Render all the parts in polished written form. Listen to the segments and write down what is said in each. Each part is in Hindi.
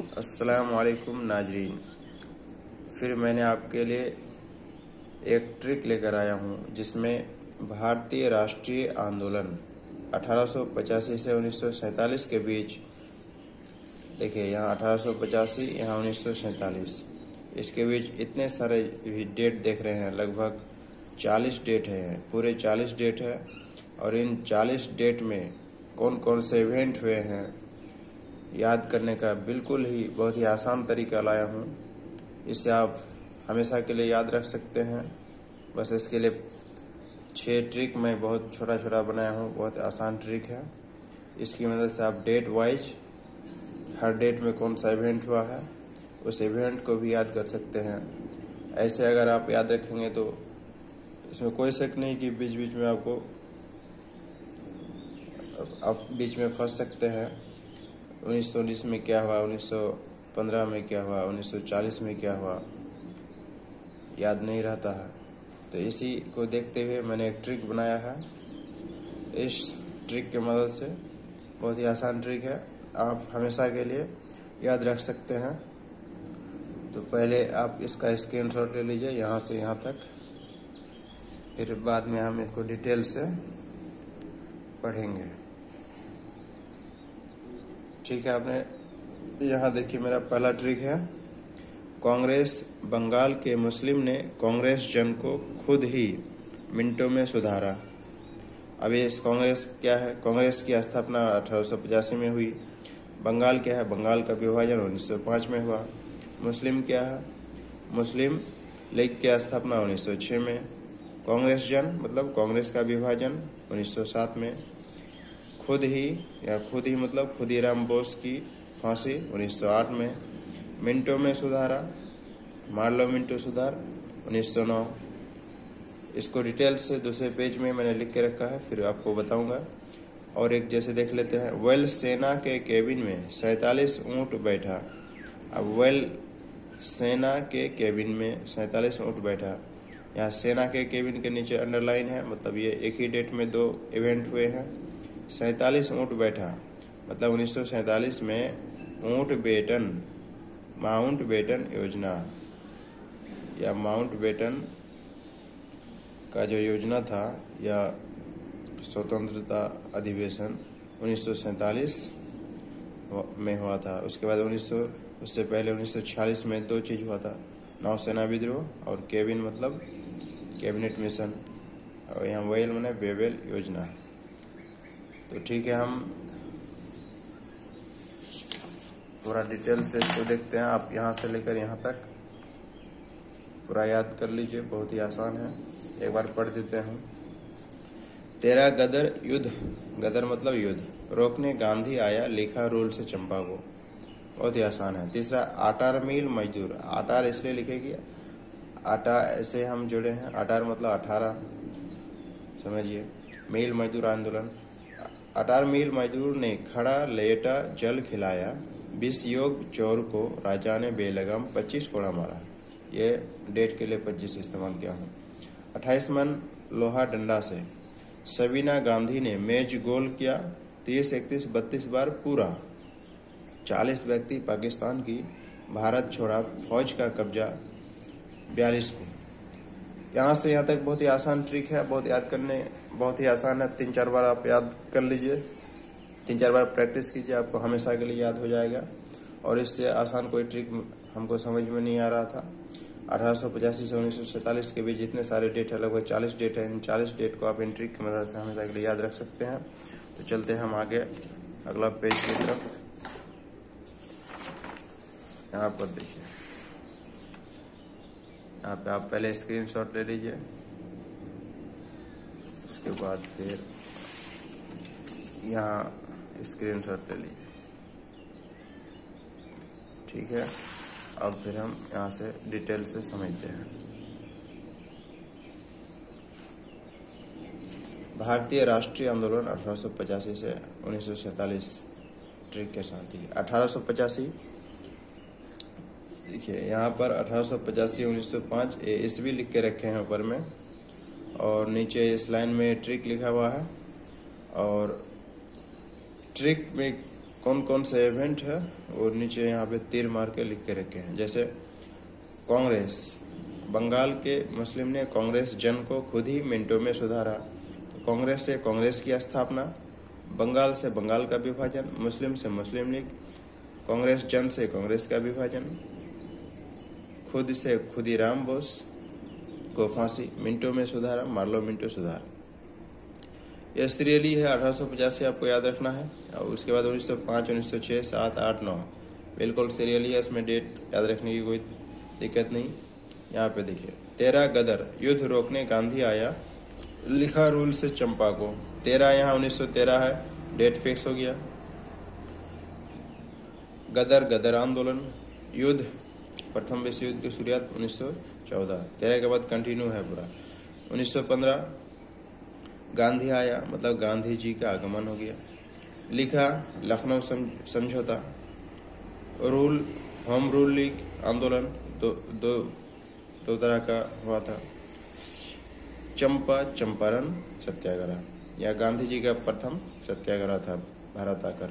अस्सलाम वालेकुम नाजरीन। फिर मैंने आपके लिए एक ट्रिक लेकर आया हूँ जिसमें भारतीय राष्ट्रीय आंदोलन 1885 से 1947 के बीच, देखिए यहाँ 1885, यहाँ 1947, इसके बीच इतने सारे डेट देख रहे हैं। लगभग 40 डेट है, पूरे 40 डेट है। और इन 40 डेट में कौन कौन से इवेंट हुए हैं याद करने का बिल्कुल ही बहुत ही आसान तरीका लाया हूँ। इससे आप हमेशा के लिए याद रख सकते हैं। बस इसके लिए 6 ट्रिक मैं बहुत छोटा छोटा बनाया हूँ, बहुत आसान ट्रिक है। इसकी मदद से आप डेट वाइज हर डेट में कौन सा इवेंट हुआ है उस इवेंट को भी याद कर सकते हैं। ऐसे अगर आप याद रखेंगे तो इसमें कोई शक नहीं कि बीच बीच में आप बीच में फंस सकते हैं। 1919 में क्या हुआ, 1915 में क्या हुआ, 1940 में क्या हुआ, याद नहीं रहता है। तो इसी को देखते हुए मैंने एक ट्रिक बनाया है। इस ट्रिक की मदद से, बहुत ही आसान ट्रिक है, आप हमेशा के लिए याद रख सकते हैं। तो पहले आप इसका स्क्रीनशॉट ले लीजिए यहाँ से यहाँ तक, फिर बाद में हम इसको डिटेल से पढ़ेंगे। ठीक है, आपने यहाँ देखिए मेरा पहला ट्रिक है। कांग्रेस बंगाल के मुस्लिम ने कांग्रेस जन को खुद ही मिनटों में सुधारा। अब ये कांग्रेस क्या है? कांग्रेस की स्थापना 1885 में हुई। बंगाल क्या है? बंगाल का विभाजन 1905 में हुआ। मुस्लिम क्या है? मुस्लिम लीग की स्थापना 1906 में। कांग्रेस जन मतलब कांग्रेस का विभाजन 1907 में। खुद ही मतलब खुदीराम बोस की फांसी 1908 में। मिनटों में सुधारा, मार्लो मिंटो सुधार 1909। इसको डिटेल से दूसरे पेज में मैंने लिख के रखा है, फिर आपको बताऊंगा। और एक जैसे देख लेते हैं। वेल सेना के केबिन में 47 ऊँट बैठा। अब वेल सेना के केबिन में 47 ऊँट बैठा। यहाँ सेना के केबिन के नीचे अंडरलाइन है, मतलब ये एक ही डेट में 2 इवेंट हुए हैं। 47 ऊँट बैठा मतलब 1947 में माउंटबेटन योजना या माउंटबेटन का जो योजना था या स्वतंत्रता अधिवेशन 1947 में हुआ था। उसके बाद उससे पहले 1946 में 2 चीज़ हुआ था, नौसेना विद्रोह और केबिन मतलब कैबिनेट मिशन, और यहाँ वेल माने बेबेल योजना। तो ठीक है, हम पूरा डिटेल से इसको देखते हैं। आप यहाँ से लेकर यहाँ तक पूरा याद कर लीजिए, बहुत ही आसान है। एक बार पढ़ देते हैं। 13 गदर युद्ध, गदर मतलब युद्ध, रोकने गांधी आया, लिखा रूल से चंपा को। बहुत ही आसान है। तीसरा, 18 मील मजदूर, 18 इसलिए लिखेगी, आटा ऐसे हम जुड़े हैं, 18 मतलब 18 समझिए। मील मजदूर आंदोलन, 18 मील मजदूर ने खड़ा लेटा जल खिलाया, 20 योग चोर को राजा ने बेलगाम 25 कोड़ा मारा। ये डेट के लिए 25 इस्तेमाल किया हूँ। 28 मन लोहा डंडा से सबीना गांधी ने मेज गोल किया, 30, 31, 32 बार पूरा। 40 व्यक्ति पाकिस्तान की भारत छोड़ा फौज का कब्जा 42 को। यहाँ से यहाँ तक बहुत ही आसान ट्रिक है, बहुत ही आसान है। 3-4 बार आप याद कर लीजिए, 3-4 बार प्रैक्टिस कीजिए, आपको हमेशा के लिए याद हो जाएगा। और इससे आसान कोई ट्रिक हमको समझ में नहीं आ रहा था। 1885 से 1947 के बीच जितने सारे डेट है, लगभग 40 डेट है। इन 40 डेट को आप इन ट्रिक की मदद से हमेशा के लिए याद रख सकते हैं। तो चलते हैं हम आगे अगला पेज की तरफ। यहाँ पर देखिए, यहाँ पे आप पहले स्क्रीनशॉट ले लीजिए, उसके बाद फिर यहाँ स्क्रीनशॉट ले लीजिए। ठीक है, अब फिर हम यहाँ से डिटेल से समझते हैं। भारतीय राष्ट्रीय आंदोलन 1885 से 1947 ट्रिक के साथ ही 1885, देखिए यहाँ पर 1885 1905 ईस्वी लिख के रखे हैं ऊपर में, और नीचे इस लाइन में ट्रिक लिखा हुआ है। और ट्रिक में कौन कौन से इवेंट है और नीचे यहाँ पे तीर मार के लिख के रखे हैं। जैसे कांग्रेस, बंगाल के मुस्लिम ने कांग्रेस जन को खुद ही मिनटों में सुधारा। तो कांग्रेस से कांग्रेस की स्थापना, बंगाल से बंगाल का विभाजन, मुस्लिम से मुस्लिम लीग, कांग्रेस जन से कांग्रेस का विभाजन, खुद से खुदीराम बोस को फांसी, मिनटों में सुधारा, मार्लो मिंटो सुधार। यह सीरियली है 1885 आपको याद रखना है। और उसके बाद 1905, 1906, 7, 8, 9 बिल्कुल सीरियली है, इसमें डेट याद रखने की कोई दिक्कत नहीं। यहाँ पे देखिए 13 गदर, युद्ध रोकने गांधी आया, लिखा रूल से चंपा को। 13 यहाँ 1913 है, डेट फिक्स हो गया। गदर, गदर आंदोलन, युद्ध, प्रथम विश्व युद्ध की शुरुआत 1914। 13 के बाद कंटिन्यू है पूरा। 1915 गांधी आया, मतलब गांधी जी का आगमन हो गया। लिखा लखनऊ समझौता। रूल, होम रूल लीग आंदोलन दो तरह का हुआ था। चंपारण सत्याग्रह, यह गांधी जी का प्रथम सत्याग्रह था भारत आकर।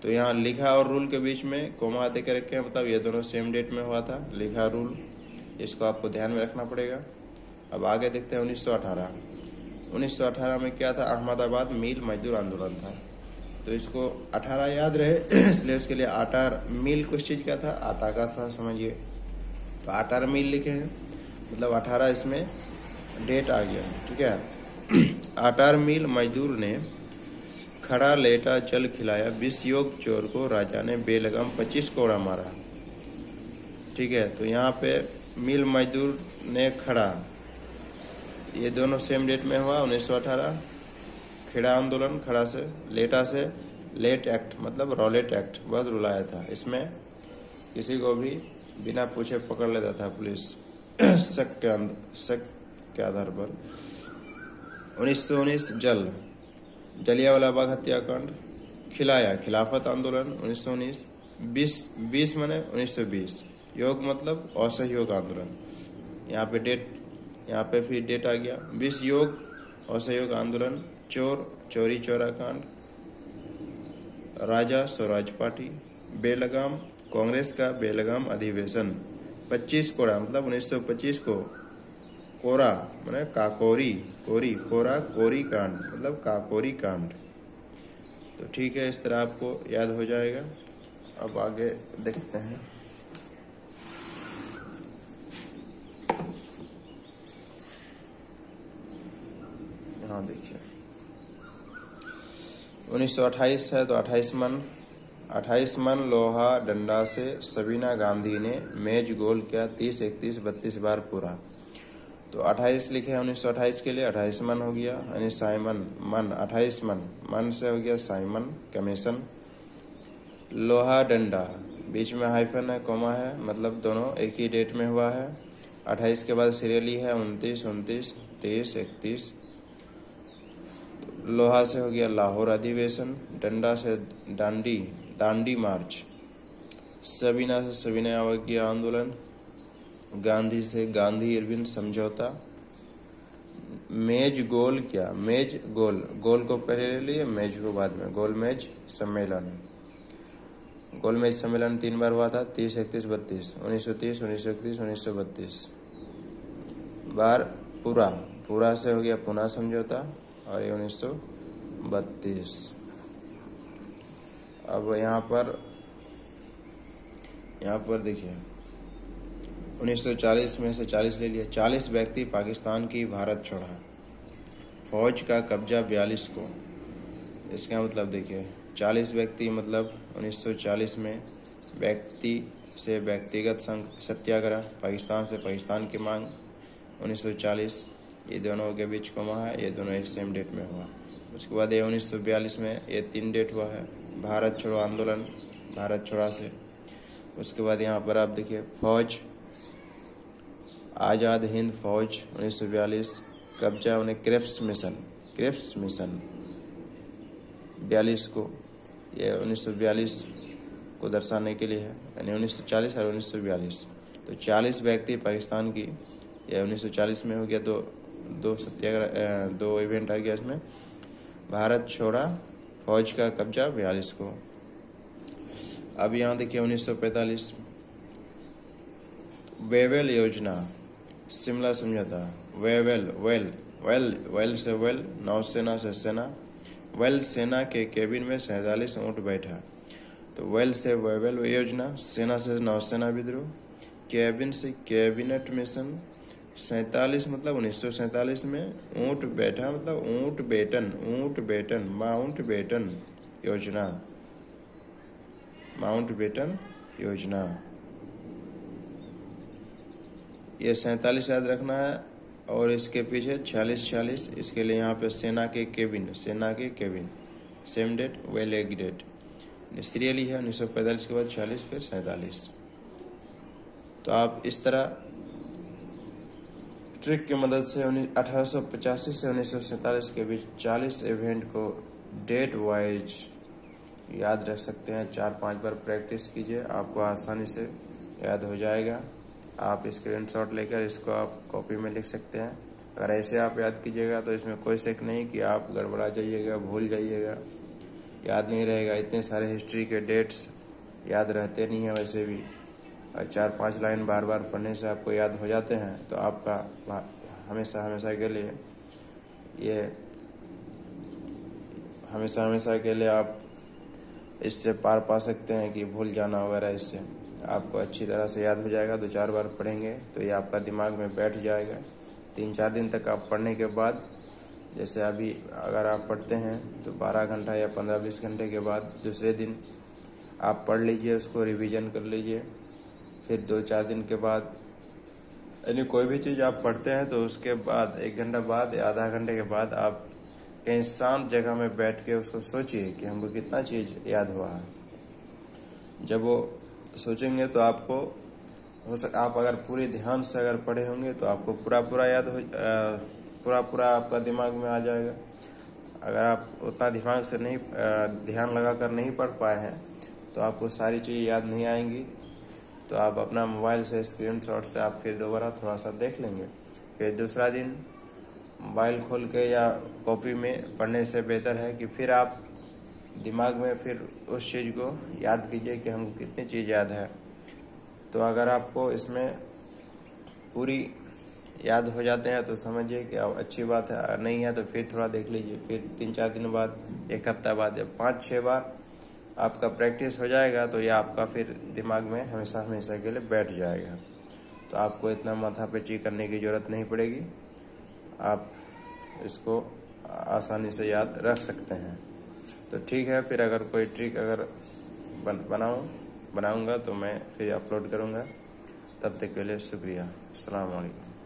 तो यहाँ लिखा और रूल के बीच में कोमा आते के रखे हैं, मतलब ये दोनों सेम डेट में हुआ था, लिखा रूल, इसको आपको ध्यान में रखना पड़ेगा। अब आगे देखते हैं 1918। 1918 में क्या था, अहमदाबाद मिल मजदूर आंदोलन था। तो इसको 18 याद रहे इसलिए उसके लिए आटा मिल किस चीज का था, आटा का था, समझिए। तो आटा मिल लिखे हैं, मतलब 18 इसमें डेट आ गया, ठीक है। आटा मिल मजदूर ने खड़ा लेटा जल खिलाया, 20 योग चोर को राजा ने बेलगाम 25 कोड़ा मारा, ठीक है। तो यहाँ पे मिल मजदूर ने खड़ा, ये दोनों सेम डेट में हुआ 1918। खेड़ा आंदोलन, खड़ा से, लेटा से लेट एक्ट, मतलब रॉलेट एक्ट बहुत रुलाया था। इसमें किसी को भी बिना पूछे पकड़ लेता था पुलिस शक के आधार पर। 1919 जलियांवाला बाग हत्याकांड। खिलाया, खिलाफत आंदोलन 1919। 20 माने 1920। योग मतलब असहयोग आंदोलन, यहाँ पे डेट, यहाँ पे फिर डेट आ गया। 20 योग असहयोग आंदोलन। चोरी चोरा कांड, राजा स्वराज पार्टी। बेलगाम, कांग्रेस का बेलगाम अधिवेशन। 25 कोरा मतलब 1925 को। कोरा माने काकोरी, कोरी कांड मतलब काकोरी कांड। तो ठीक है, इस तरह आपको याद हो जाएगा। अब आगे देखते हैं। यहाँ देखिए 1928 है, तो 28 मन लोहा डंडा से सबीना गांधी ने मेज गोल किया, 30, 31, 32 बार पूरा। तो 28 लिखे हैं 1928 के लिए, 28 मन हो गया, यानी साइमन मन, 28 मन से हो गया साइमन कमीशन। लोहा डंडा, बीच में हाइफन है, कोमा है, मतलब दोनों एक ही डेट में हुआ है। 28 के बाद सीरियली है 29, 30, 31। लोहा से हो गया लाहौर अधिवेशन। डंडा से दांडी मार्च। सबीना से सविनय अवज्ञा आंदोलन। गांधी से गांधी इरविन समझौता। मेज गोल क्या, मेज गोल, गोल को पहले ले लिए, मेज को बाद में, गोलमेज सम्मेलन। गोलमेज सम्मेलन 3 बार हुआ था, 30, 31, 32, 1930, 1931, 1932 बार। पूरा से हो गया पुना समझौता, और ये 1932। अब यहाँ पर देखिए 1940 में से 40 ले लिया। 40 व्यक्ति पाकिस्तान की भारत छोड़ा, फौज का कब्जा 42 को। इसका मतलब देखिए 40 व्यक्ति, मतलब 1940 में व्यक्ति से व्यक्तिगत सत्याग्रह, पाकिस्तान से पाकिस्तान की मांग 1940, ये दोनों के बीच कोमा है, ये दोनों एक सेम डेट में हुआ। उसके बाद ये 1942 में ये 3 डेट हुआ है, भारत छोड़ो आंदोलन, भारत छोड़ा से। उसके बाद यहाँ पर आप देखिए फौज, आज़ाद हिंद फौज 1942, कब्जा उन्हें क्रिप्स मिशन 42 को, ये 1942 को दर्शाने के लिए है, यानी 1940 और 1942। तो 40 व्यक्ति पाकिस्तान की, यह 1940 में हो गया। तो दो इवेंट आ गया इसमें। भारत छोड़ा, फौज का कब्जा 42 को, अब यहाँ देखिए 1945 वेवेल योजना, शिमला समझौता, वेवेल वेल वेल वेल से वेल, नौसेना से सेना, वेल सेना के केबिन में 47 ऊँट बैठा। तो वेल से वेवेल योजना, सेना से नौसेना विद्रोह, कैबिन से कैबिनेट मिशन, 47 मतलब 1947 में, ऊँट बैठा मतलब ऊँट बेटन माउंट बेटन योजना, माउंट बेटन योजना। ये 47 याद रखना है। और इसके पीछे 46, इसके लिए यहाँ पे सेना के केबिन, सेम डेट वेल एग डेट, सीरियली है 1945 के बाद 46 फिर 47। तो आप इस तरह ट्रिक की मदद से 1885 से 1947 के बीच 40 इवेंट को डेट वाइज याद रख सकते हैं। 4-5 बार प्रैक्टिस कीजिए, आपको आसानी से याद हो जाएगा। आप स्क्रीनशॉट लेकर इसको आप कॉपी में लिख सकते हैं। अगर ऐसे आप याद कीजिएगा तो इसमें कोई शक नहीं कि आप गड़बड़ा जाइएगा, भूल जाइएगा, याद नहीं रहेगा। इतने सारे हिस्ट्री के डेट्स याद रहते नहीं हैं वैसे भी, और 4-5 लाइन बार बार पढ़ने से आपको याद हो जाते हैं। तो आपका हमेशा के लिए ये हमेशा के लिए आप इससे पार पा सकते हैं कि भूल जाना वगैरह, इससे आपको अच्छी तरह से याद हो जाएगा। 2-4 बार पढ़ेंगे तो ये आपका दिमाग में बैठ जाएगा। 3-4 दिन तक आप पढ़ने के बाद, जैसे अभी अगर आप पढ़ते हैं तो 12 घंटा या 15-20 घंटे के बाद दूसरे दिन आप पढ़ लीजिए, उसको रिवीजन कर लीजिए। फिर 2-4 दिन के बाद, यानी कोई भी चीज़ आप पढ़ते हैं तो उसके बाद 1 घंटा बाद या आधा घंटे के बाद आप कहीं शांत जगह में बैठ के उसको सोचिए कि हमको कितना चीज़ याद हुआ है। जब वो सोचेंगे तो आपको आप अगर पूरे ध्यान से अगर पढ़े होंगे तो आपको पूरा याद हो, पूरा आपका दिमाग में आ जाएगा। अगर आप उतना दिमाग से नहीं ध्यान लगा कर नहीं पढ़ पाए हैं तो आपको सारी चीज़ याद नहीं आएंगी। तो आप अपना मोबाइल से स्क्रीनशॉट से आप फिर दोबारा थोड़ा सा देख लेंगे। फिर दूसरा दिन मोबाइल खोल के या कॉपी में पढ़ने से बेहतर है कि फिर आप दिमाग में फिर उस चीज़ को याद कीजिए कि हमको कितनी चीज़ याद है। तो अगर आपको इसमें पूरी याद हो जाते हैं तो समझिए कि अब अच्छी बात है, अगर नहीं है तो फिर थोड़ा देख लीजिए। फिर 3-4 दिन बाद, 1 हफ्ता बाद, जब 5-6 बार आपका प्रैक्टिस हो जाएगा तो ये आपका फिर दिमाग में हमेशा के लिए बैठ जाएगा। तो आपको इतना माथा पेची करने की ज़रूरत नहीं पड़ेगी, आप इसको आसानी से याद रख सकते हैं। तो ठीक है, फिर अगर कोई ट्रिक अगर बनाऊंगा तो मैं फिर अपलोड करूंगा। तब तक के लिए शुक्रिया। अस्सलाम वालेकुम।